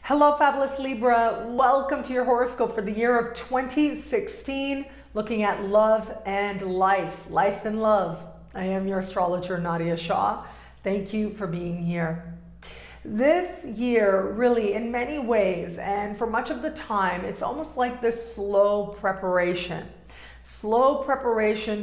Hello, fabulous Libra. Welcome to your horoscope for the year of 2016, looking at love and life and love. I am your astrologer, Nadiya Shah. Thank you for being here. This year, really, in many ways, and for much of the time, it's almost like this slow preparation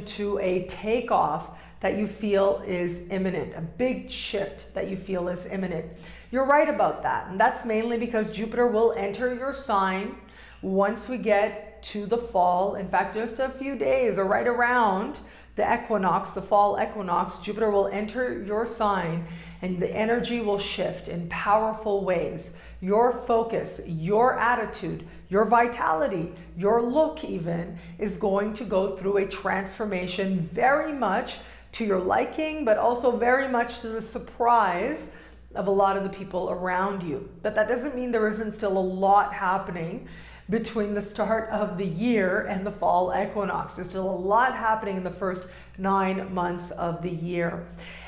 to a takeoff that you feel is imminent, a big shift that you feel is imminent. You're right about that, and that's mainly because Jupiter will enter your sign once we get to the fall. In fact, just a few days or right around the equinox, the fall equinox, Jupiter will enter your sign and the energy will shift in powerful ways. Your focus, your attitude, your vitality, your look even is going to go through a transformation very much to your liking, but also very much to the surprise of a lot of the people around you. But that doesn't mean there isn't still a lot happening between the start of the year and the fall equinox. There's still a lot happening in the first 9 months of the year.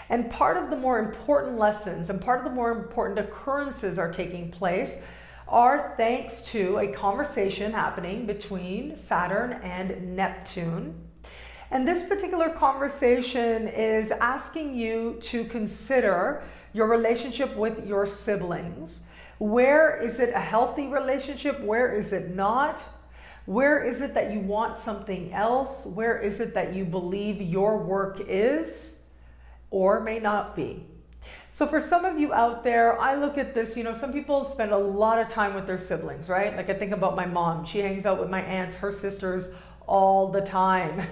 And part of the more important lessons and part of the more important occurrences are taking place are thanks to a conversation happening between Saturn and Neptune. And this particular conversation is asking you to consider your relationship with your siblings. Where is it a healthy relationship? Where is it not? Where is it that you want something else? Where is it that you believe your work is or may not be? So for some of you out there, I look at this, some people spend a lot of time with their siblings, right? Like I think about my mom. She hangs out with my aunts, her sisters, all the time.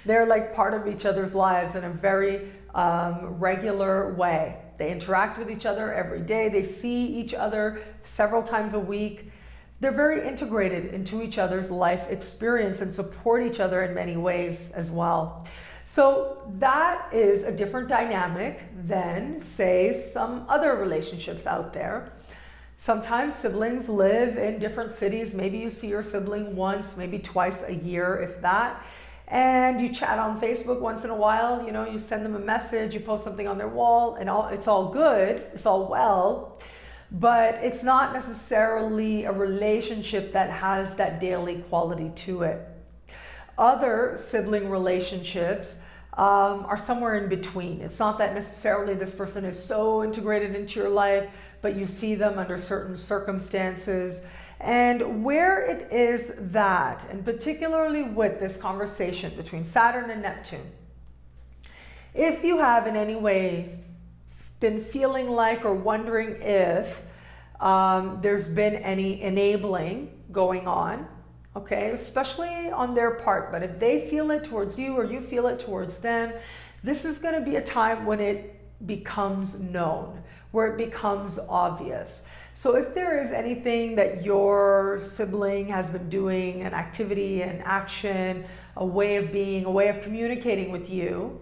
They're like part of each other's lives in a very regular way. They interact with each other every day. They see each other several times a week. They're very integrated into each other's life experience and support each other in many ways as well. So that is a different dynamic than, say, some other relationships out there. Sometimes siblings live in different cities. Maybe you see your sibling once, maybe twice a year, if that. And you chat on Facebook once in a while, you send them a message, you post something on their wall, and it's all good, it's all well, but it's not necessarily a relationship that has that daily quality to it. Other sibling relationships are somewhere in between. It's not that necessarily this person is so integrated into your life, but you see them under certain circumstances. And where it is that, and particularly with this conversation between Saturn and Neptune, if you have in any way been feeling like or wondering if there's been any enabling going on, okay, especially on their part, but if they feel it towards you or you feel it towards them, this is going to be a time when it becomes known, where it becomes obvious. So if there is anything that your sibling has been doing, an activity, an action, a way of being, a way of communicating with you,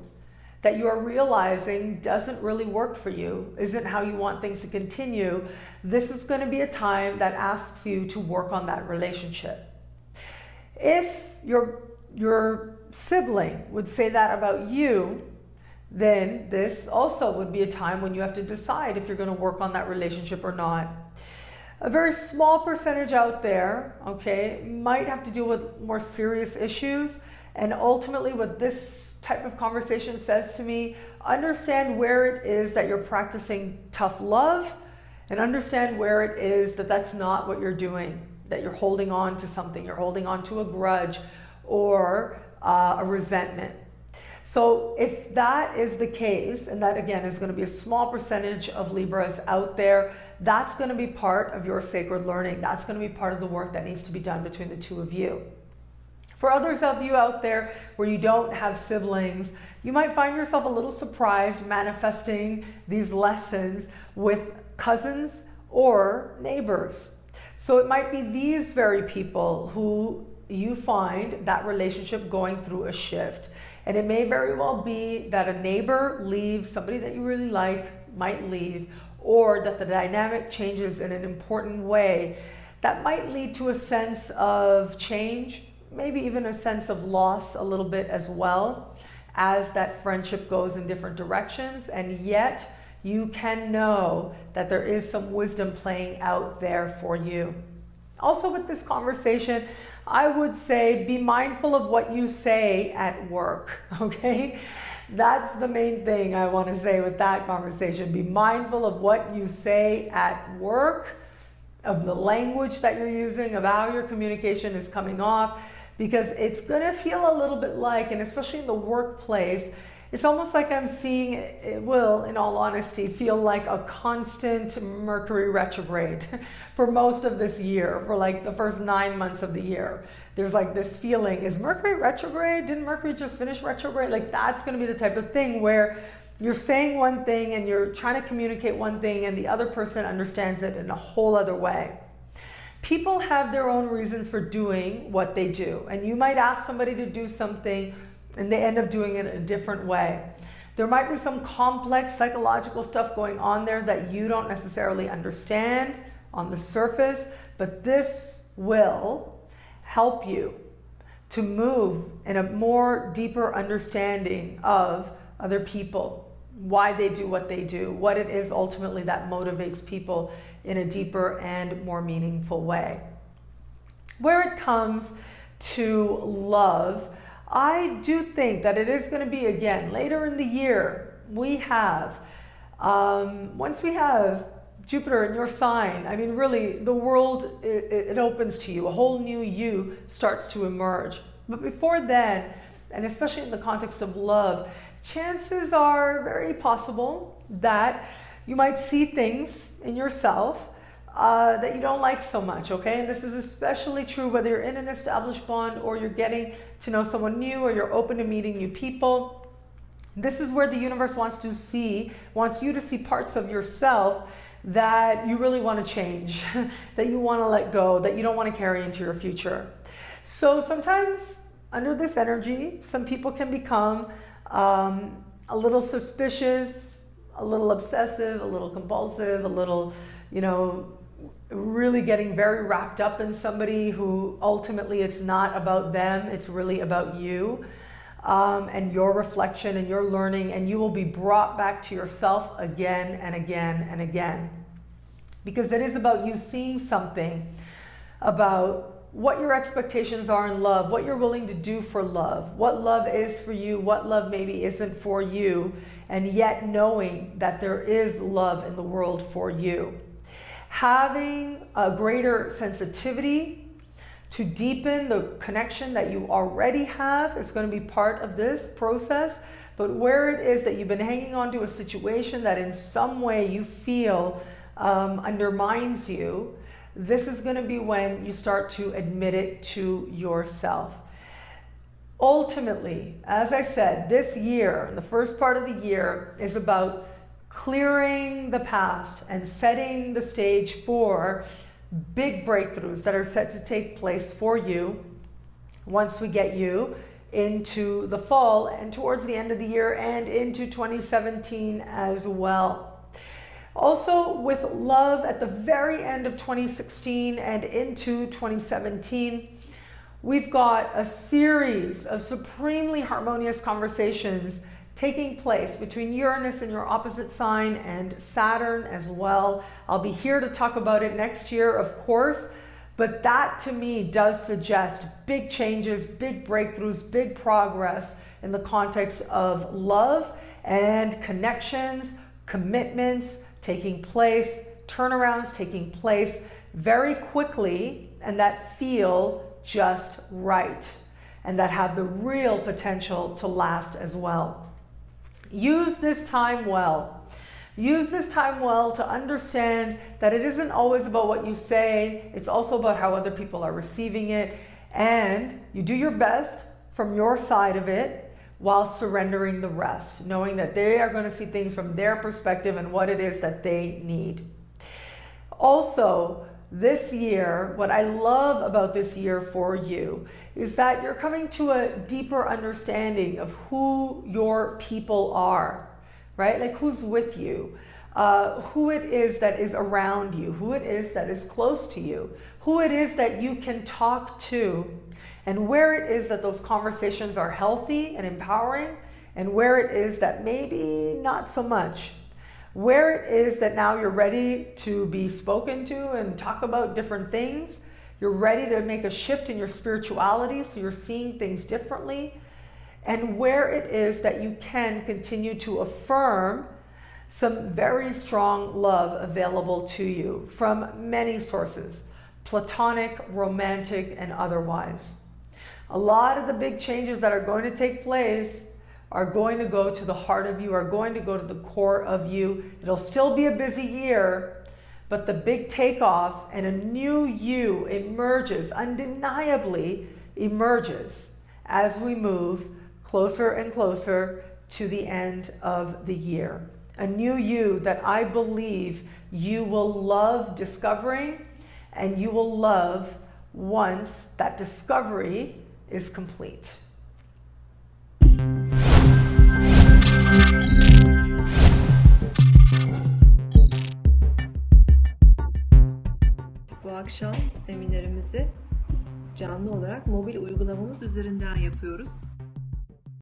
that you are realizing doesn't really work for you, isn't how you want things to continue, this is going to be a time that asks you to work on that relationship. If your sibling would say that about you, then this also would be a time when you have to decide if you're going to work on that relationship or not. A very small percentage out there, okay, might have to deal with more serious issues. And ultimately what this type of conversation says to me, understand where it is that you're practicing tough love and understand where it is that that's not what you're doing, that you're holding on to something, you're holding on to a grudge or a resentment. So if that is the case, and that again is going to be a small percentage of Libras out there, that's going to be part of your sacred learning. That's going to be part of the work that needs to be done between the two of you. For others of you out there where you don't have siblings, you might find yourself a little surprised manifesting these lessons with cousins or neighbors. So it might be these very people who you find that relationship going through a shift. And it may very well be that a neighbor leaves, somebody that you really like might leave, or that the dynamic changes in an important way that might lead to a sense of change, maybe even a sense of loss a little bit as well, as that friendship goes in different directions. And yet you can know that there is some wisdom playing out there for you. Also with this conversation, I would say be mindful of what you say at work, okay? That's the main thing I want to say with that conversation. Be mindful of what you say at work, of the language that you're using, of how your communication is coming off, because it's going to feel a little bit like, and especially in the workplace, it's almost like I'm seeing, it will, in all honesty, feel like a constant Mercury retrograde for most of this year, for like the first 9 months of the year. There's like this feeling, is Mercury retrograde? Didn't Mercury just finish retrograde? Like that's going to be the type of thing where you're saying one thing and you're trying to communicate one thing and the other person understands it in a whole other way. People have their own reasons for doing what they do, and you might ask somebody to do something and they end up doing it in a different way. There might be some complex psychological stuff going on there that you don't necessarily understand on the surface, but this will help you to move in a more deeper understanding of other people, why they do what they do, what it is ultimately that motivates people in a deeper and more meaningful way. Where it comes to love, I do think that it is going to be, again, later in the year, we have, once we have Jupiter in your sign, I mean, really, the world, it opens to you. A whole new you starts to emerge. But before then, and especially in the context of love, chances are very possible that you might see things in yourself that you don't like so much, okay? And this is especially true whether you're in an established bond or you're getting to know someone new or you're open to meeting new people. This is where the universe wants you to see parts of yourself that you really want to change, that you want to let go, that you don't want to carry into your future. So sometimes under this energy, some people can become a little suspicious, a little obsessive, a little compulsive, a little, really getting very wrapped up in somebody who ultimately it's not about them, it's really about you and your reflection and your learning, and you will be brought back to yourself again and again and again. Because it is about you seeing something about what your expectations are in love, what you're willing to do for love, what love is for you, what love maybe isn't for you, and yet knowing that there is love in the world for you. Having a greater sensitivity to deepen the connection that you already have is going to be part of this process. But where it is that you've been hanging on to a situation that in some way you feel undermines you, this is going to be when you start to admit it to yourself. Ultimately, as I said, this year, the first part of the year, is about clearing the past and setting the stage for big breakthroughs that are set to take place for you once we get you into the fall and towards the end of the year and into 2017 as well. Also, with love at the very end of 2016 and into 2017, we've got a series of supremely harmonious conversations taking place between Uranus in your opposite sign and Saturn as well. I'll be here to talk about it next year, of course, but that to me does suggest big changes, big breakthroughs, big progress in the context of love and connections, commitments taking place, turnarounds taking place very quickly and that feel just right and that have the real potential to last as well. Use this time well. Use this time well to understand that it isn't always about what you say, it's also about how other people are receiving it, and you do your best from your side of it while surrendering the rest, knowing that they are going to see things from their perspective and what it is that they need. Also, this year, what I love about this year for you is that you're coming to a deeper understanding of who your people are, right? Like who's with you, who it is that is around you, who it is that is close to you, who it is that you can talk to, and where it is that those conversations are healthy and empowering, and where it is that maybe not so much. Where it is that now you're ready to be spoken to and talk about different things, you're ready to make a shift in your spirituality, so you're seeing things differently, and where it is that you can continue to affirm some very strong love available to you from many sources, platonic, romantic, and otherwise. A lot of the big changes that are going to take place are going to go to the heart of you, are going to go to the core of you. It'll still be a busy year, but the big takeoff and a new you emerges, undeniably emerges, as we move closer and closer to the end of the year. A new you that I believe you will love discovering, and you will love once that discovery is complete. Bu akşam seminerimizi canlı olarak mobil uygulamamız üzerinden yapıyoruz.